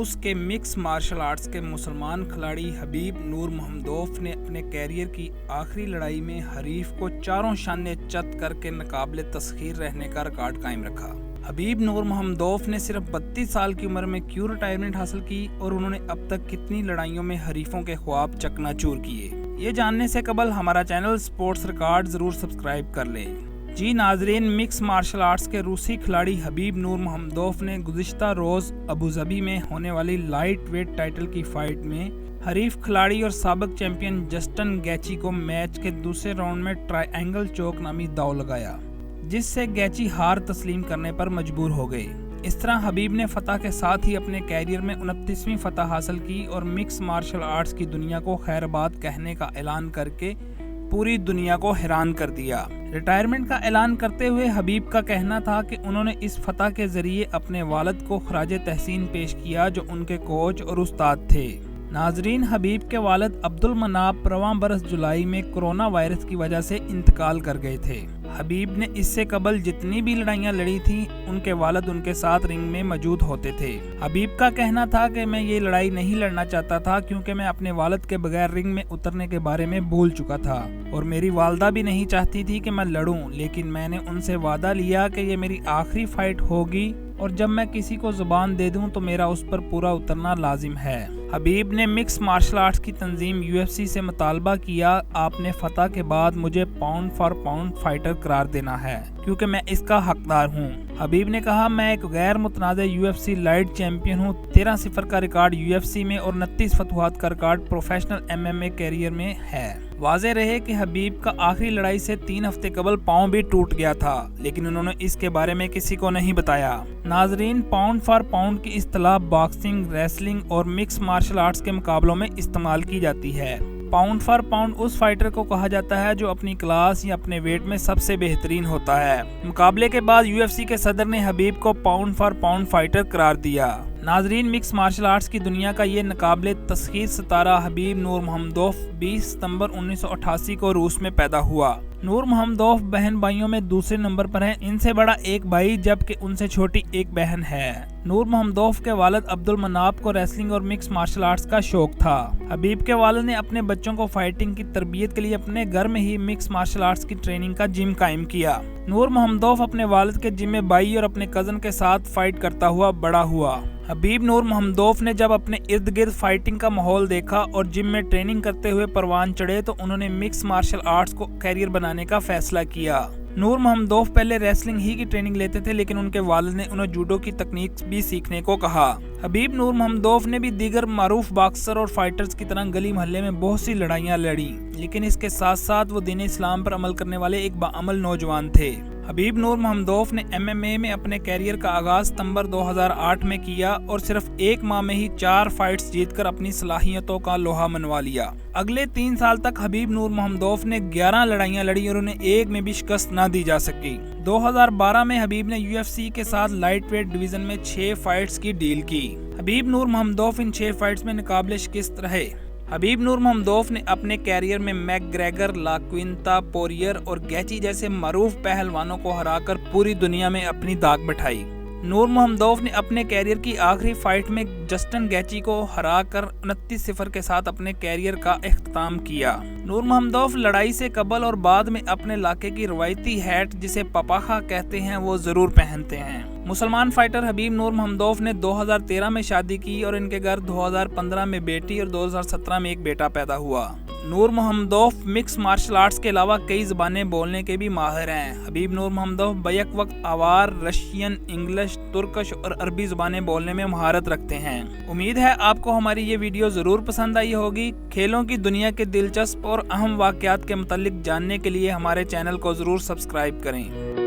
रूस के mix martial arts के मुसलमान खिलाड़ी हबीब नूरमहमदोव ने अपने कैरियर की आखिरी लड़ाई में हरीफ को चारों शाने चत करके नाकाबिले तस्खीर रहने का रिकॉर्ड कायम रखा। हबीब नूरमहमदोव ने सिर्फ 32 साल की उम्र में क्यों रिटायरमेंट हासिल की और उन्होंने अब तक कितनी लड़ाइयों में हरीफों के ख्वाब चकनाचूर किए, ये जानने से कबल हमारा चैनल स्पोर्ट्स रिकॉर्ड जरूर सब्सक्राइब कर लें। जी नाजरीन, मिक्स मार्शल आर्ट्स के रूसी खिलाड़ी हबीब नूरमहमदोव ने गुज़िश्ता रोज़ अबूधाबी में होने वाली लाइट वेट टाइटल की फाइट में हरीफ खिलाड़ी और साबिक चैंपियन जस्टिन गैची को मैच के दूसरे राउंड में ट्रायंगल चोक नामी दाव लगाया, जिससे गैची हार तस्लीम करने पर मजबूर हो गए। इस तरह हबीब ने फतह के साथ ही अपने कैरियर में 29वीं फतह हासिल की और मिक्स मार्शल आर्ट्स की दुनिया को खैरबाद कहने का ऐलान करके पूरी दुनिया को हैरान कर दिया। रिटायरमेंट का ऐलान करते हुए हबीब का कहना था कि उन्होंने इस फतह के जरिए अपने वालिद को खराजे तहसीन पेश किया जो उनके कोच और उस्ताद थे। नाजरीन, हबीब के वालिद अब्दुल मनाफ रवां बरस जुलाई में कोरोना वायरस की वजह से इंतकाल कर गए थे। हबीब ने इससे कबल जितनी भी लड़ाइयां लड़ी थी उनके वालिद उनके साथ रिंग में मौजूद होते थे। हबीब का कहना था कि मैं ये लड़ाई नहीं लड़ना चाहता था क्योंकि मैं अपने वालिद के बगैर रिंग में उतरने के बारे में भूल चुका था और मेरी वालदा भी नहीं चाहती थी कि मैं लड़ूं, लेकिन मैंने उनसे वादा लिया कि ये मेरी आखिरी फाइट होगी और जब मैं किसी को जुबान दे दूं तो मेरा उस पर पूरा उतरना लाजिम है। हबीब ने मिक्स मार्शल आर्ट्स की तंजीम UFC से मुतालबा किया, आपने फतह के बाद मुझे पाउंड फॉर पाउंड फाइटर करार देना है क्योंकि मैं इसका हकदार हूँ। हबीब ने कहा, मैं एक गैर मुतनाज़ UFC लाइट चैंपियन हूँ। 13-0 का रिकॉर्ड UFC में और 29 फतवाहत का रिकॉर्ड प्रोफेशनल MMA कैरियर में है। वाज़े रहे कि हबीब का आखिरी लड़ाई से 3 हफ्ते कबल पाँव भी टूट गया था, लेकिन उन्होंने इसके बारे में किसी को नहीं बताया। नाजरीन, पाउंड फॉर पाउंड की इस्तिलाह बॉक्सिंग, रेसलिंग और मिक्स मार्शल आर्ट्स के मुकाबलों में इस्तेमाल की जाती है। पाउंड फॉर पाउंड उस फाइटर को कहा जाता है जो अपनी क्लास या अपने वेट में सबसे बेहतरीन होता है। मुकाबले के बाद UFC के सदर ने हबीब को पाउंड फॉर पाउंड फाइटर करार दिया। नाजरीन, मिक्स मार्शल आर्ट्स की दुनिया का ये नाकाबिले तस्खीर सितारा हबीब नूरमहमदोव 20 सितंबर 1988 को रूस में पैदा हुआ। नूरमहमदोव बहन भाइयों में दूसरे नंबर पर हैं। इनसे बड़ा एक भाई जबकि उनसे छोटी एक बहन है। नूरमहमदोव के वालिद अब्दुल मनाफ को रेसलिंग और मिक्स मार्शल आर्ट्स का शौक था। हबीब के वालिद ने अपने बच्चों को फाइटिंग की तरबियत के लिए अपने घर में ही मिक्स मार्शल आर्ट्स की ट्रेनिंग का जिम कायम किया। नूरमहमदोव अपने वालिद के जिम में भाई और अपने कजन के साथ फाइट करता हुआ बड़ा हुआ। हबीब नूरमहमदोव ने जब अपने इर्द गिर्द फाइटिंग का माहौल देखा और जिम में ट्रेनिंग करते हुए परवान चढ़े तो उन्होंने मिक्स मार्शल आर्ट्स को कैरियर बनाने का फैसला किया। नूरमहमदोव पहले रेसलिंग ही की ट्रेनिंग लेते थे, लेकिन उनके वालिद ने उन्हें जूडो की तकनीक भी सीखने को कहा। हबीब नूरमहमदोव ने भी दीगर मारूफ बॉक्सर और फाइटर्स की तरह गली मोहल्ले में बहुत सी लड़ाइयां लड़ी, लेकिन इसके साथ साथ वो दीन इस्लाम पर अमल करने वाले एक बाअमल नौजवान थे। हबीब नूरमहमदोव ने MMA में अपने कैरियर का आगाज सितंबर 2008 में किया और सिर्फ 1 माह में ही 4 फाइट्स जीतकर अपनी सलाहियतों का लोहा मनवा लिया। अगले 3 साल तक हबीब नूरमहमदोव ने 11 लड़ाइयां लड़ी और उन्हें एक में भी शिकस्त न दी जा सकी। 2012 में हबीब ने UFC के साथ लाइट वेट डिवीजन में 6 फाइट्स की डील की। हबीब नूरमहमदोव इन 6 फाइट्स में नाकाबिले शिकस्त रहे। हबीब नूरमहमदोव ने अपने कैरियर में मैकग्रेगर, लाक्विंता, पोरियर और गैची जैसे मारूफ पहलवानों को हराकर पूरी दुनिया में अपनी दाग बिठाई। नूरमहमदोव ने अपने कैरियर की आखिरी फाइट में जस्टिन गैची को हराकर 29-0 के साथ अपने कैरियर का इख्तिताम किया। नूरमहमदोव लड़ाई से कबल और बाद में अपने इलाके की रवायती हैट जिसे पपाखा कहते हैं वो जरूर पहनते हैं। मुसलमान फाइटर हबीब नूरमहमदोव ने 2013 में शादी की और इनके घर 2015 में बेटी और 2017 में एक बेटा पैदा हुआ। नूरमहमदोव मिक्स मार्शल आर्ट्स के अलावा कई ज़बानें बोलने के भी माहिर हैं। हबीब नूरमहमदोव बैक वक्त आवार, रशियन, इंग्लिश, तुर्कश और अरबी ज़बानें बोलने में महारत रखते हैं। उम्मीद है आपको हमारी ये वीडियो ज़रूर पसंद आई होगी। खेलों की दुनिया के दिलचस्प और अहम वाक़यात के मुतालिक जानने के लिए हमारे चैनल को ज़रूर सब्सक्राइब करें।